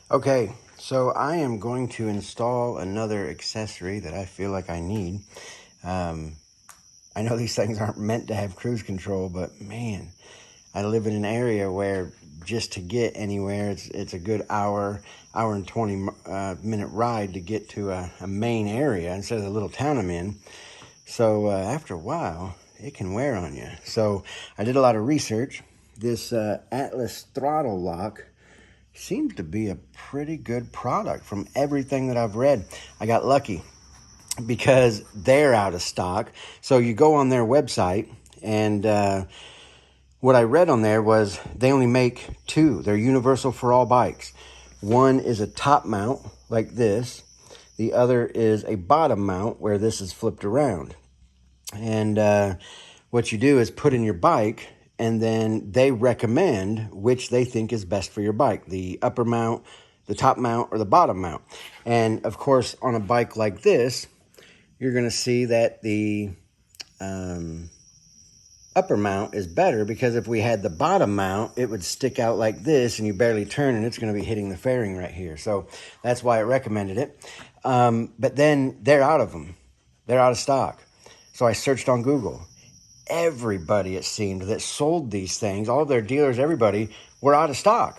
Okay, so I am going to install another accessory that I feel like I need. I know these things aren't meant to have cruise control, but man, I live in an area where just to get anywhere, it's a good hour and 20 minute ride to get to a main area instead of the little town I'm in. So after a while, it can wear on you. So I did a lot of research. This Atlas Throttle Lock seems to be a pretty good product from everything that I've read. I got lucky because they're out of stock. So you go on their website, and what I read on there was they only make two. They're universal for all bikes. One is a top mount like this. The other is a bottom mount where this is flipped around. And what you do is put in your bike, and then they recommend which they think is best for your bike, the upper mount, the top mount, or the bottom mount. And of course, on a bike like this, you're going to see that the upper mount is better, because if we had the bottom mount, it would stick out like this and you barely turn, and it's going to be hitting the fairing right here. So that's why I recommended it. But then they're out of them. They're out of stock. So I searched on Google. Everybody, it seemed, that sold these things, all of their dealers, everybody, were out of stock.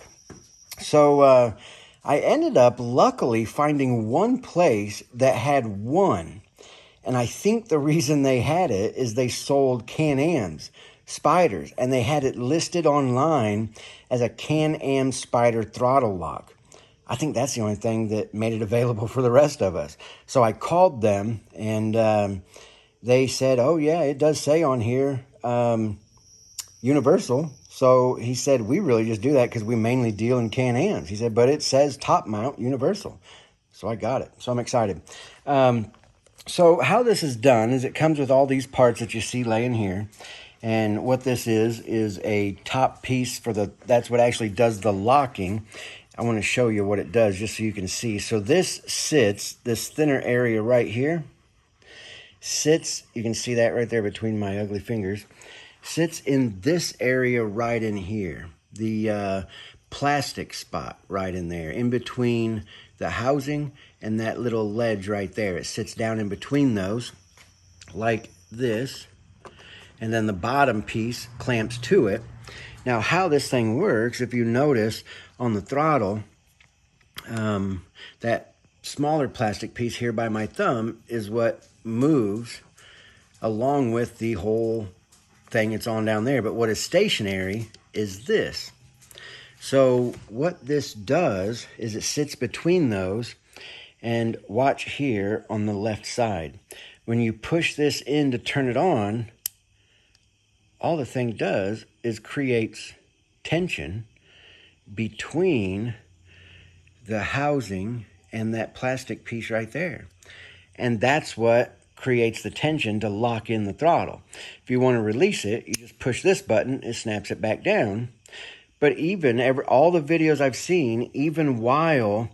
So I ended up luckily finding one place that had one. And I think the reason they had it is they sold Can-Am's Spyders, and they had it listed online as a Can-Am Spider throttle lock. I think that's the only thing that made it available for the rest of us. So I called them, and they said, oh yeah, it does say on here universal. So he said, we really just do that because we mainly deal in Can-Am's. He said, but it says top mount universal. So I got it. So I'm excited. So how this is done is it comes with all these parts that you see laying here. And what this is a top piece for that's what actually does the locking. I want to show you what it does just so you can see. So this thinner area right here, you can see that right there between my ugly fingers, sits in this area right in here. The plastic spot right in there, in between the housing and that little ledge right there. It sits down in between those like this, and then the bottom piece clamps to it. Now how this thing works, if you notice on the throttle, that smaller plastic piece here by my thumb is what moves along with the whole thing it's on down there. But what is stationary is this. So what this does is it sits between those, and watch here on the left side. When you push this in to turn it on, all the thing does is creates tension between the housing and that plastic piece right there. And that's what creates the tension to lock in the throttle. If you want to release it, you just push this button, it snaps it back down. But even all the videos I've seen, even while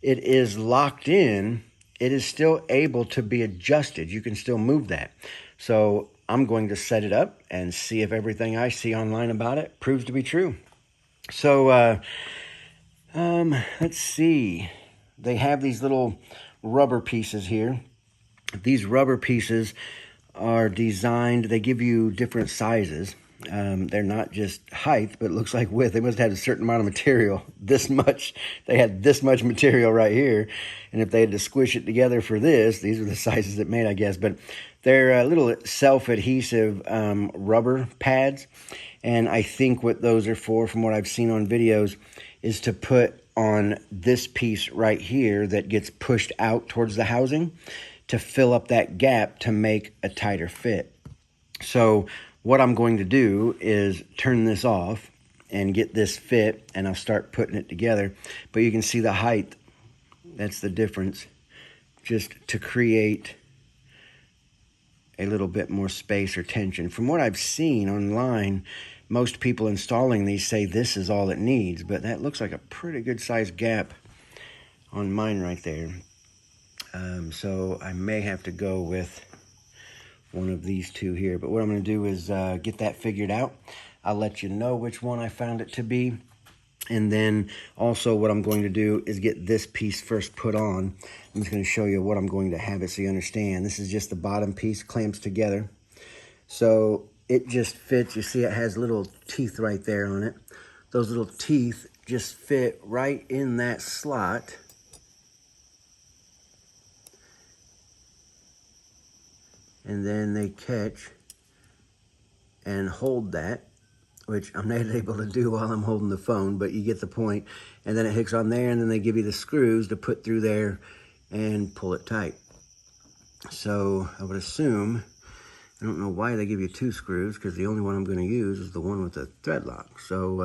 it is locked in, it is still able to be adjusted. You can still move that. So I'm going to set it up and see if everything I see online about it proves to be true. So let's see. They have these little rubber pieces here. These rubber pieces are designed, they give you different sizes. They're not just height, but it looks like width. They must have had a certain amount of material, this much. They had this much material right here. And if they had to squish it together for this, these are the sizes it made, I guess. But they're little self-adhesive rubber pads. And I think what those are for, from what I've seen on videos, is to put on this piece right here that gets pushed out towards the housing to fill up that gap to make a tighter fit. So what I'm going to do is turn this off and get this fit, and I'll start putting it together. But you can see the height, that's the difference, just to create a little bit more space or tension. From what I've seen online, most people installing these say this is all it needs, but that looks like a pretty good sized gap on mine right there. So I may have to go with one of these two here. But what I'm going to do is get that figured out. I'll let you know which one I found it to be. And then also what I'm going to do is get this piece first put on. I'm just going to show you what I'm going to have it so you understand. This is just the bottom piece, clamps together. So it just fits. You see it has little teeth right there on it. Those little teeth just fit right in that slot. And then they catch and hold that, which I'm not able to do while I'm holding the phone, but you get the point. And then it hooks on there, and then they give you the screws to put through there and pull it tight. So I would assume, I don't know why they give you 2 screws, because the only one I'm going to use is the one with the thread lock. So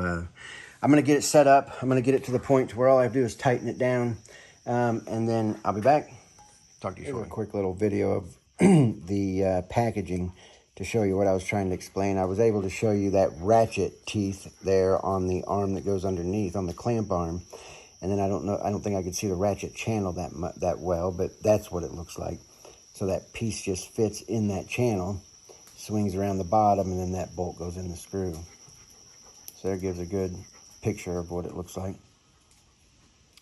I'm going to get it set up. I'm going to get it to the point to where all I have to do is tighten it down, and then I'll be back. Talk to you shortly. A quick little video of the packaging to show you what I was trying to explain. I was able to show you that ratchet teeth there on the arm that goes underneath, on the clamp arm. And then I don't think I could see the ratchet channel that well, but that's what it looks like. So that piece just fits in that channel, swings around the bottom, and then that bolt goes in the screw. So that gives a good picture of what it looks like.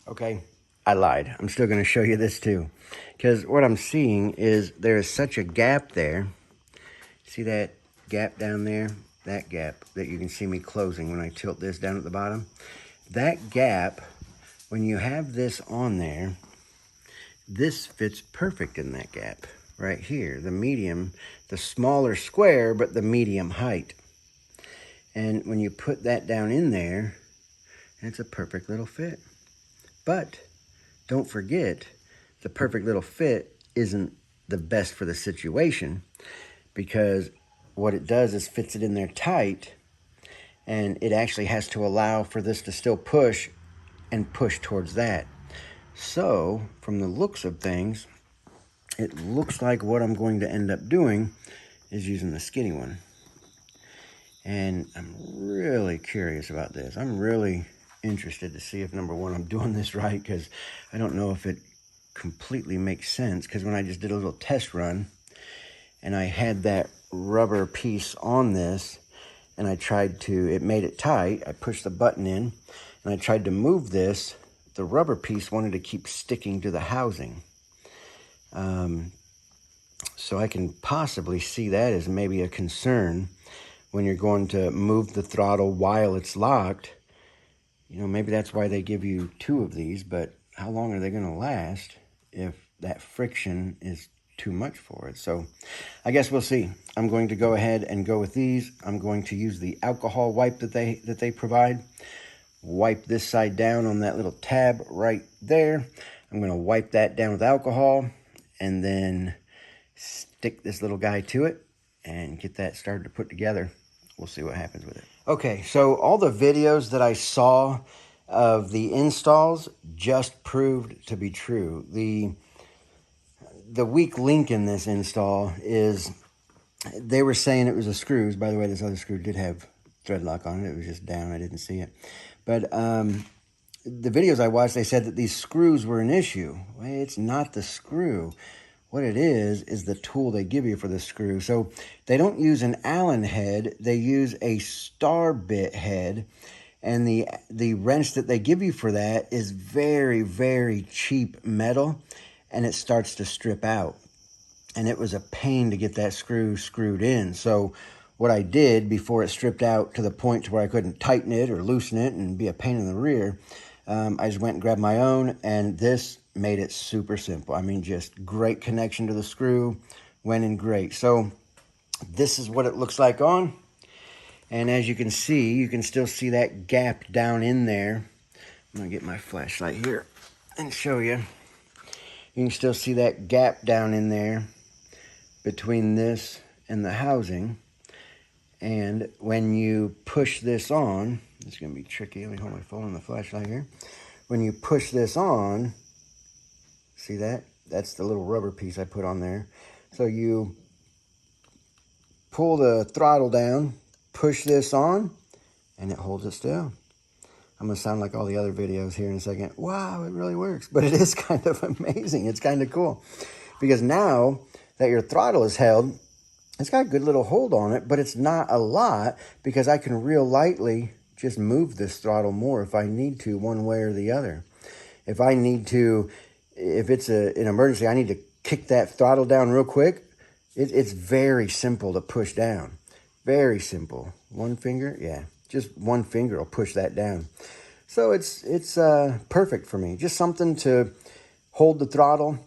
Okay, I lied. I'm still going to show you this too, because what I'm seeing is there is such a gap there. See that gap down there? That gap that you can see me closing when I tilt this down at the bottom. That gap, when you have this on there, this fits perfect in that gap right here. The medium, the smaller square, but the medium height. And when you put that down in there, it's a perfect little fit. But don't forget, the perfect little fit isn't the best for the situation, because what it does is fits it in there tight, and it actually has to allow for this to still push and push towards that. So from the looks of things, it looks like what I'm going to end up doing is using the skinny one. And I'm really curious about this. I'm really interested to see if, number one, I'm doing this right, because I don't know if it completely makes sense, because when I just did a little test run and I had that rubber piece on this and I tried to, it made it tight, I pushed the button in and I tried to move this, the rubber piece wanted to keep sticking to the housing. So I can possibly see that as maybe a concern when you're going to move the throttle while it's locked. You know, maybe that's why they give you 2 of these, but how long are they going to last if that friction is too much for it? So I guess we'll see. I'm going to go ahead and go with these. I'm going to use the alcohol wipe that they provide. Wipe this side down on that little tab right there. I'm going to wipe that down with alcohol and then stick this little guy to it and get that started to put together. We'll see what happens with it. Okay, so all the videos that I saw of the installs just proved to be true. The weak link in this install is they were saying it was the screws. By the way, this other screw did have thread lock on it. It was just down. I didn't see it. But the videos I watched, they said that these screws were an issue. Well, it's not the screw. What it is the tool they give you for the screw. So they don't use an Allen head. They use a star bit head. And the wrench that they give you for that is very, very cheap metal. And it starts to strip out. And it was a pain to get that screw screwed in. So what I did before it stripped out to the point to where I couldn't tighten it or loosen it and be a pain in the rear, I just went and grabbed my own, and this made it super simple. I mean, just great connection to the screw, went in great. So this is what it looks like on. And as you can see, you can still see that gap down in there. I'm gonna get my flashlight here and show you. You can still see that gap down in there between this and the housing. And when you push this on, it's going to be tricky. Let me hold my phone and the flashlight here. When you push this on, see that? That's the little rubber piece I put on there. So you pull the throttle down, push this on, and it holds it still. I'm going to sound like all the other videos here in a second. Wow, it really works. But it is kind of amazing. It's kind of cool. Because now that your throttle is held, it's got a good little hold on it, but it's not a lot, because I can real lightly just move this throttle more if I need to, one way or the other. If I need to, if it's an emergency, I need to kick that throttle down real quick. It's very simple to push down. Very simple. One finger, yeah, just one finger will push that down. So it's perfect for me. Just something to hold the throttle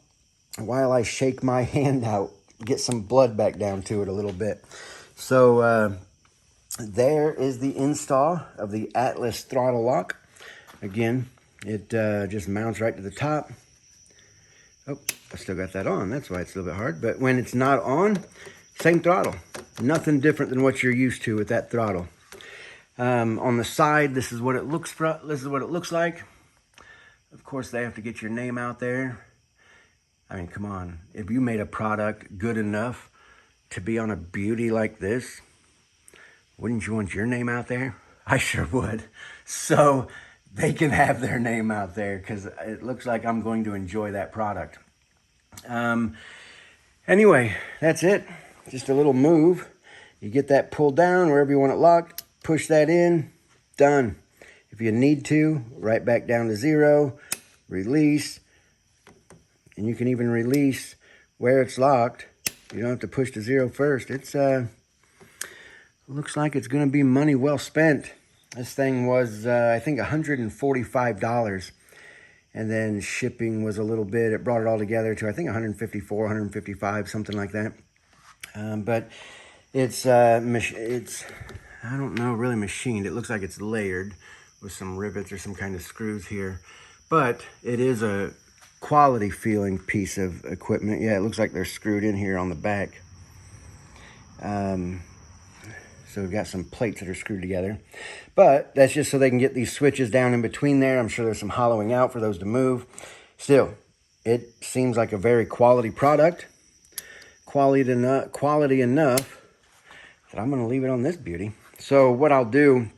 while I shake my hand out, get some blood back down to it a little bit. So there is the install of the Atlas Throttle Lock. Again, it just mounts right to the top. Oh, I still got that on. That's why it's a little bit hard. But when it's not on, same throttle. Nothing different than what you're used to with that throttle. On the side, this is what it looks like. Of course, they have to get your name out there. I mean, come on. If you made a product good enough to be on a beauty like this, wouldn't you want your name out there? I sure would. So they can have their name out there because it looks like I'm going to enjoy that product. Anyway, that's it. Just a little move. You get that pulled down wherever you want it locked. Push that in. Done. If you need to, right back down to 0. Release. And you can even release where it's locked. You don't have to push to 0 first. It's looks like it's going to be money well spent. This thing was, I think, $145. And then shipping was a little bit. It brought it all together to, I think, $154, $155, something like that. But it's I don't know, really machined. It looks like it's layered with some rivets or some kind of screws here. But it is a quality feeling piece of equipment. Yeah, it looks like they're screwed in here on the back. So we've got some plates that are screwed together. But that's just so they can get these switches down in between there. I'm sure there's some hollowing out for those to move. Still, it seems like a very quality product. Quality enough that I'm going to leave it on this beauty. So what I'll do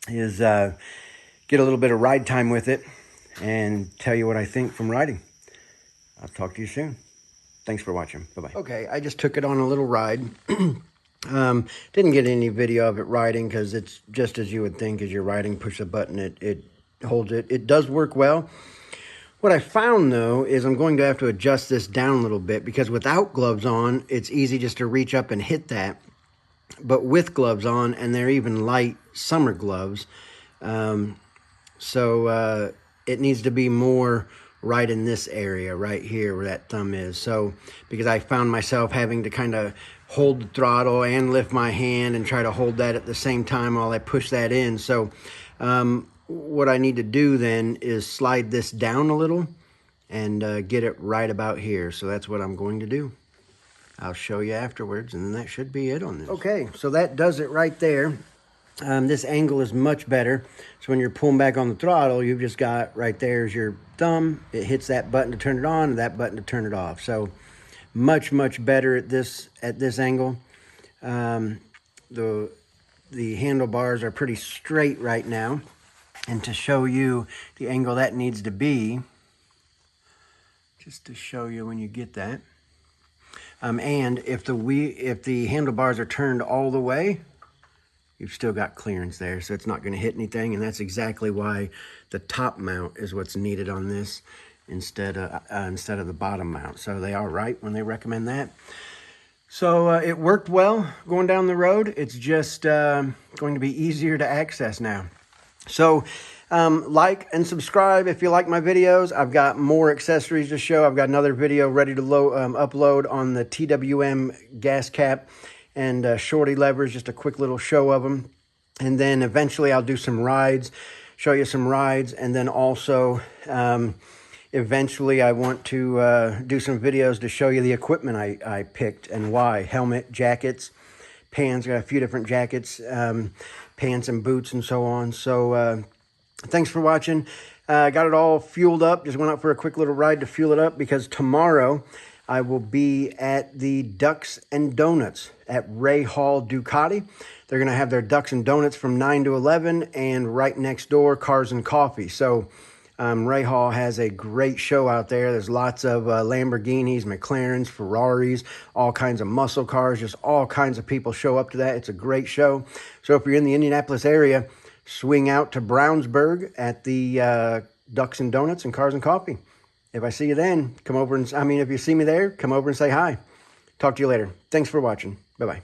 is get a little bit of ride time with it and tell you what I think from riding. I'll talk to you soon. Thanks for watching. Bye-bye. Okay, I just took it on a little ride. Didn't get any video of it riding because it's just as you would think as you're riding. Push a button, it holds it. It does work well. What I found, though, is I'm going to have to adjust this down a little bit because without gloves on, it's easy just to reach up and hit that. But with gloves on, and they're even light summer gloves, so it needs to be more right in this area, right here where that thumb is. So, because I found myself having to kind of hold the throttle and lift my hand and try to hold that at the same time while I push that in. So, what I need to do then is slide this down a little and get it right about here. So that's what I'm going to do. I'll show you afterwards, and then that should be it on this. Okay, so that does it right there. This angle is much better. So when you're pulling back on the throttle, you've just got right there's your thumb. It hits that button to turn it on and that button to turn it off. So much better at this angle. The handlebars are pretty straight right now. And to show you the angle that needs to be, just to show you when you get that. And if the handlebars are turned all the way, you've still got clearance there, so it's not going to hit anything. And that's exactly why the top mount is what's needed on this instead of the bottom mount. So they are right when they recommend that. So it worked well going down the road. It's just going to be easier to access now. So like and subscribe if you like my videos. I've got more accessories to show. I've got another video ready to upload on the TWM gas cap and shorty levers, just a quick little show of them. And then eventually I'll do some rides, show you some rides. And then also eventually I want to do some videos to show you the equipment I picked and why. Helmet, jackets, pants. Got a few different jackets, pants and boots and so on. So thanks for watching. Got it all fueled up. Just went out for a quick little ride to fuel it up because tomorrow I will be at the Ducks and Donuts at Ray Hall Ducati. They're going to have their Ducks and Donuts from 9 to 11 and right next door, Cars and Coffee. So Ray Hall has a great show out there. There's lots of Lamborghinis, McLarens, Ferraris, all kinds of muscle cars. Just all kinds of people show up to that. It's a great show. So if you're in the Indianapolis area, swing out to Brownsburg at the Ducks and Donuts and Cars and Coffee. If I see you then, come over and, if you see me there, come over and say hi. Talk to you later. Thanks for watching. Bye-bye.